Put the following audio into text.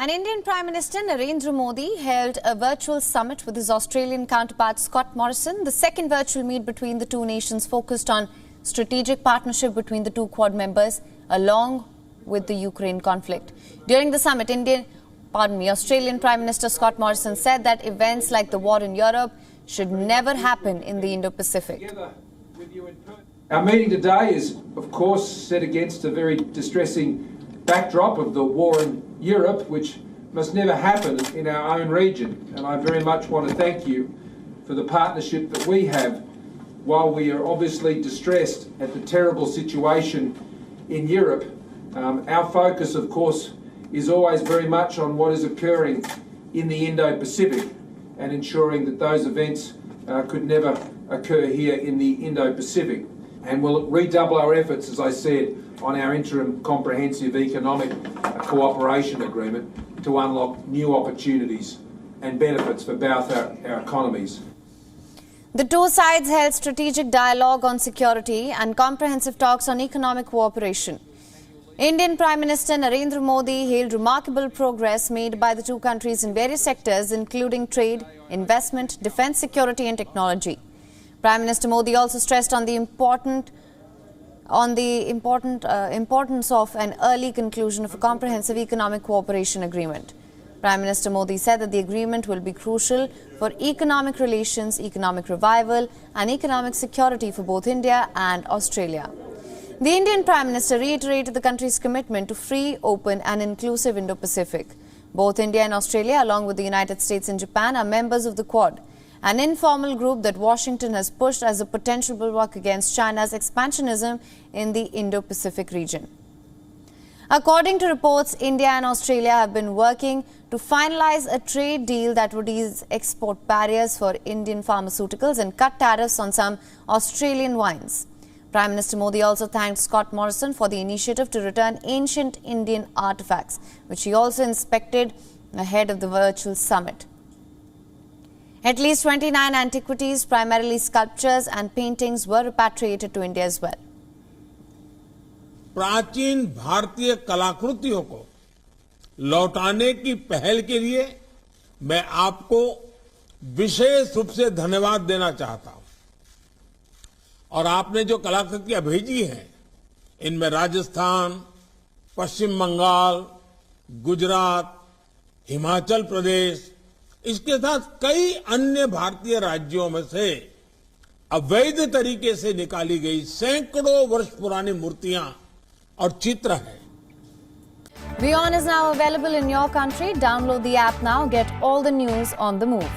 And Indian Prime Minister Narendra Modi held a virtual summit with his Australian counterpart Scott Morrison. The second virtual meet between the two nations focused on strategic partnership between the two Quad members along with the Ukraine conflict. During the summit, Australian Prime Minister Scott Morrison said that events like the war in Europe should never happen in the Indo-Pacific. Our meeting today is, of course, set against a very distressing backdrop of the war in Europe, which must never happen in our own region. And I very much want to thank you for the partnership that we have while we are obviously distressed at the terrible situation in Europe. Our focus, of course, is always very much on what is occurring in the Indo-Pacific and ensuring that those events could never occur here in the Indo-Pacific. And we'll redouble our efforts, as I said, on our interim comprehensive economic cooperation agreement to unlock new opportunities and benefits for both our economies. The two sides held strategic dialogue on security and comprehensive talks on economic cooperation. Indian Prime Minister Narendra Modi hailed remarkable progress made by the two countries in various sectors, including trade, investment, defence, security and technology. Prime Minister Modi also stressed on the importance of an early conclusion of a comprehensive economic cooperation agreement. Prime Minister Modi said that the agreement will be crucial for economic relations, economic revival and economic security for both India and Australia. The Indian Prime Minister reiterated the country's commitment to free, open and inclusive Indo-Pacific. Both India and Australia, along with the United States and Japan, are members of the Quad, an informal group that Washington has pushed as a potential bulwark against China's expansionism in the Indo-Pacific region. According to reports, India and Australia have been working to finalize a trade deal that would ease export barriers for Indian pharmaceuticals and cut tariffs on some Australian wines. Prime Minister Modi also thanked Scott Morrison for the initiative to return ancient Indian artifacts, which he also inspected ahead of the virtual summit. At least 29 antiquities, primarily sculptures and paintings, were repatriated to India as well. प्राचीन भारतीय कलाकृतियों को लौटाने की पहल के लिए मैं आपको विशेष रूप से धन्यवाद देना चाहता हूं। और आपने जो कलाकृतियां भेजी हैं, इनमें राजस्थान, पश्चिम बंगाल, गुजरात, हिमाचल प्रदेश, इसके साथ कई अन्य भारतीय राज्यों में से अवैध तरीके से निकाली गई सैकड़ों वर्ष पुरानी मूर्तियां और चित्र हैं। WION is now available in your country. Download the app now. Get all the news on the move.